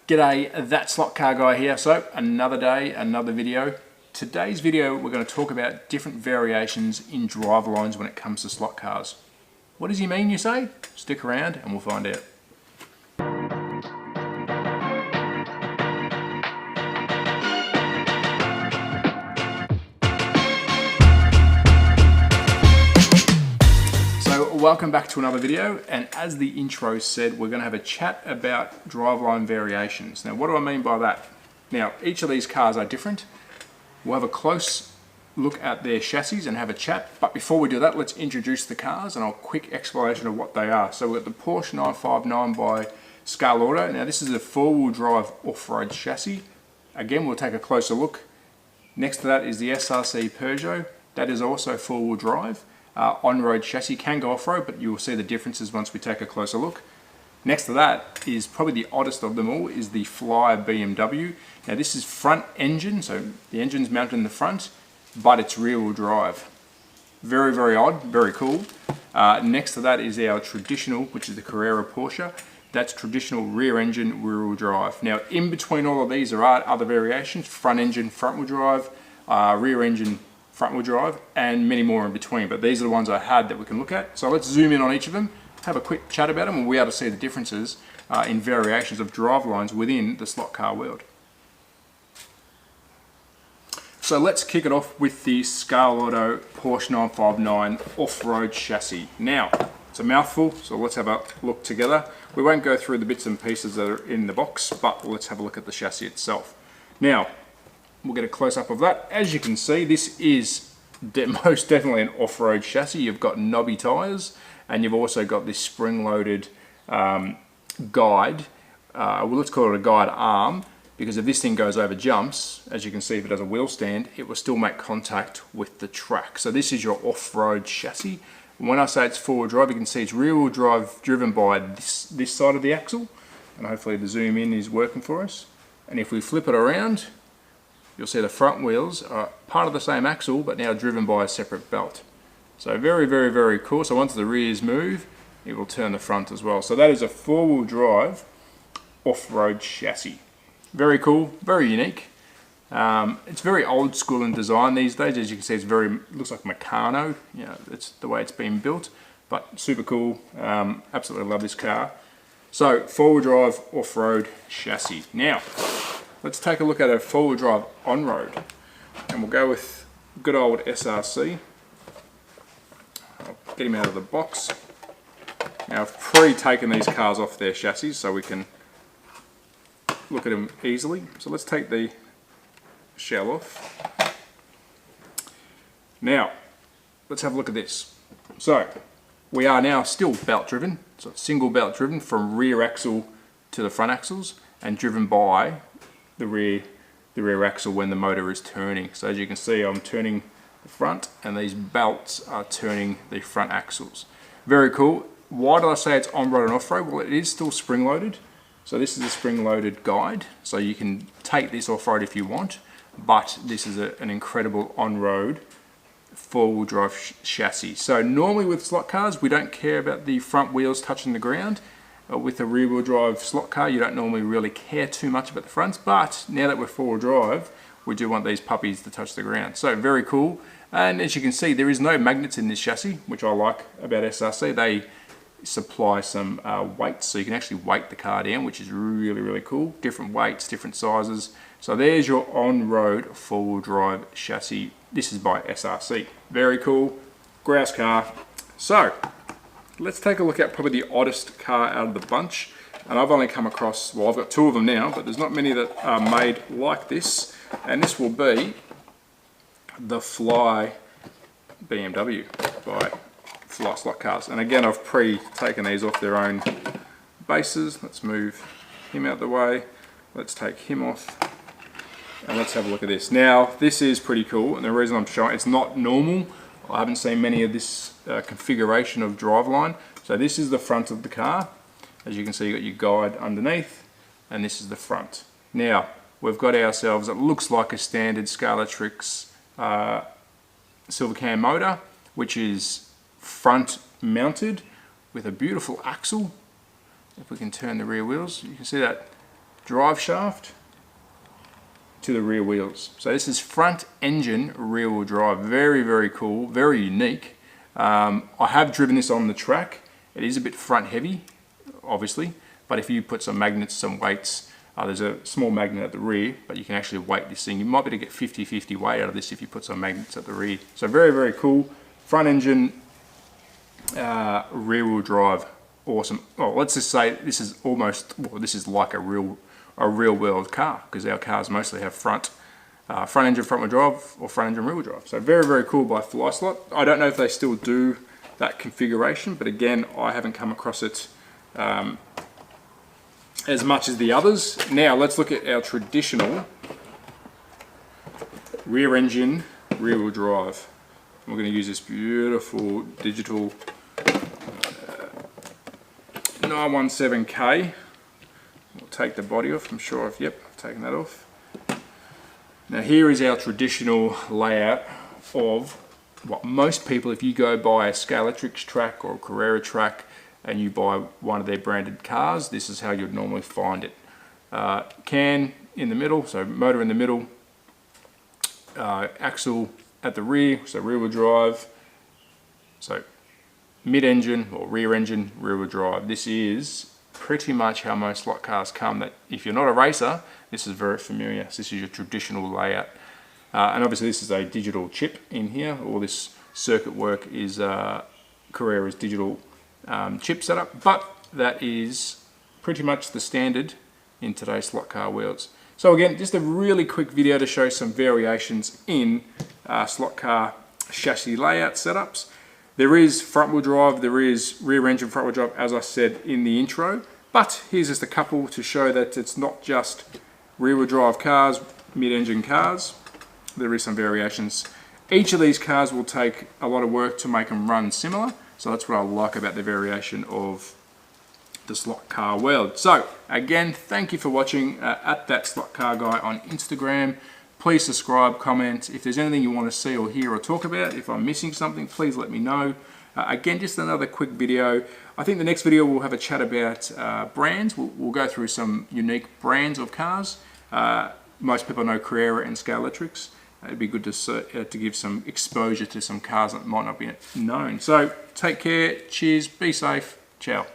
G'day, that slot car guy here. So another day, another video. Today's video we're going to talk about different variations in drive lines when it comes to slot cars. What does he mean, you say? Stick around and we'll find out. Welcome back to another video, and as the intro said, we're going to have a chat about driveline variations. Now, what do I mean by that? Now, each of these cars are different. We'll have a close look at their chassis and have a chat, but before we do that, let's introduce the cars and a quick explanation of what they are. So we've got the Porsche 959 by Scale Auto. Now, this is a four-wheel drive off-road chassis. Again, we'll take a closer look. Next to that is the SRC Peugeot. That is also four-wheel drive. On-road chassis, can go off-road, but you will see the differences once we take a closer look. Next to that is probably the oddest of them all, is the Fly BMW. Now this is front engine, so the engine's mounted in the front, but it's rear-wheel drive. Very, very odd, very cool. Next to that is our traditional, which is the Carrera Porsche. That's traditional rear engine, rear-wheel drive. Now in between all of these there are other variations: front engine, front-wheel drive, rear engine, front-wheel drive, and many more in between, but these are the ones I had that we can look at. So let's zoom in on each of them, have a quick chat about them, and we'll be able to see the differences in variations of drive lines within the slot car world. So let's kick it off with the Scale Auto Porsche 959 off-road chassis. Now, it's a mouthful, so let's have a look together. We won't go through the bits and pieces that are in the box, but let's have a look at the chassis itself. Now, we'll get a close-up of that. As you can see, this is most definitely an off-road chassis. You've got knobby tyres, and you've also got this spring-loaded guide. Well, let's call it a guide arm, because if this thing goes over jumps, as you can see, if it has a wheel stand, it will still make contact with the track. So this is your off-road chassis. And when I say it's four-wheel drive, you can see it's rear-wheel drive driven by this side of the axle, and hopefully the zoom in is working for us. And if we flip it around, you'll see the front wheels are part of the same axle, but now driven by a separate belt. So very, very, very cool. So once the rears move, it will turn the front as well. So that is a four-wheel drive off-road chassis. Very cool, very unique. It's very old school in design these days. As you can see, it's looks like Meccano. You know, it's the way it's been built, but super cool. Absolutely love this car. So four-wheel drive off-road chassis. Now, let's take a look at a four-wheel drive on-road, and we'll go with good old SRC. I'll get him out of the box. Now I've pre-taken these cars off their chassis so we can look at them easily. So let's take the shell off. Now, let's have a look at this. So, we are now still belt driven, so it's single belt driven from rear axle to the front axles, and driven by the rear axle when the motor is turning. So as you can see, I'm turning the front, and these belts are turning the front axles. Very cool. Why did I say it's on-road and off-road? Well, it is still spring-loaded. So this is a spring-loaded guide, so you can take this off-road if you want, but this is an incredible on-road four-wheel drive chassis. So normally with slot cars, we don't care about the front wheels touching the ground. With a rear-wheel drive slot car, you don't normally really care too much about the fronts, but now that we're four-wheel drive, we do want these puppies to touch the ground. So very cool. And as you can see, there is no magnets in this chassis, which I like about SRC. They supply some weights, so you can actually weight the car down, which is really, really cool. Different weights, different sizes. So there's your on-road four-wheel drive chassis. This is by SRC. Very cool. Grouse car. So, let's take a look at probably the oddest car out of the bunch. And I've only come across, well, I've got two of them now, but there's not many that are made like this. And this will be the Fly BMW by Fly Slot Cars. And again, I've pre-taken these off their own bases. Let's move him out the way. Let's take him off. And let's have a look at this. Now, this is pretty cool. And the reason I'm showing, it's not normal. I haven't seen many of this configuration of driveline. So this is the front of the car. As you can see, you've got your guide underneath, and this is the front. Now, we've got ourselves, it looks like a standard Scalatrix silver cam motor, which is front mounted with a beautiful axle. If we can turn the rear wheels, you can see that drive shaft to the rear wheels. So this is front engine rear wheel drive. Very, very cool, very unique. I have driven this on the track. It is a bit front heavy, obviously, but if you put some magnets, some weights, there's a small magnet at the rear, but you can actually weight this thing. You might be able to get 50-50 weight out of this if you put some magnets at the rear. So very, very cool. Front engine rear wheel drive, awesome. Well, let's just say this is almost, well, this is like a real world car, because our cars mostly have front engine front wheel drive or front engine rear wheel drive. So very, very cool by FlySlot. I don't know if they still do that configuration, but again, I haven't come across it as much as the others. Now let's look at our traditional rear engine rear wheel drive. We're going to use this beautiful digital 917K. We'll take the body off. I'm sure yep, I've taken that off. Now here is our traditional layout of what most people, if you go buy a Scalatrix track or a Carrera track and you buy one of their branded cars, this is how you'd normally find it. Can in the middle, so motor in the middle, axle at the rear, so rear wheel drive, so mid-engine or rear engine rear wheel drive. This is pretty much how most slot cars come. That if you're not a racer, this is very familiar. So this is your traditional layout, and obviously this is a digital chip in here. All this circuit work is Carrera's digital chip setup, but that is pretty much the standard in today's slot car worlds. So again, just a really quick video to show some variations in slot car chassis layout setups. There is front wheel drive, there is rear engine front wheel drive, as I said in the intro, but here's just a couple to show that it's not just rear wheel drive cars, mid-engine cars. There is some variations. Each of these cars will take a lot of work to make them run similar, so that's what I like about the variation of the slot car world. So again, thank you for watching at that slot car guy on Instagram. Please subscribe, comment. If there's anything you want to see or hear or talk about, if I'm missing something, please let me know. Again, just another quick video. I think the next video we'll have a chat about brands. We'll go through some unique brands of cars. Most people know Carrera and Scalatrix. It'd be good to give some exposure to some cars that might not be known. So take care, cheers, be safe, ciao.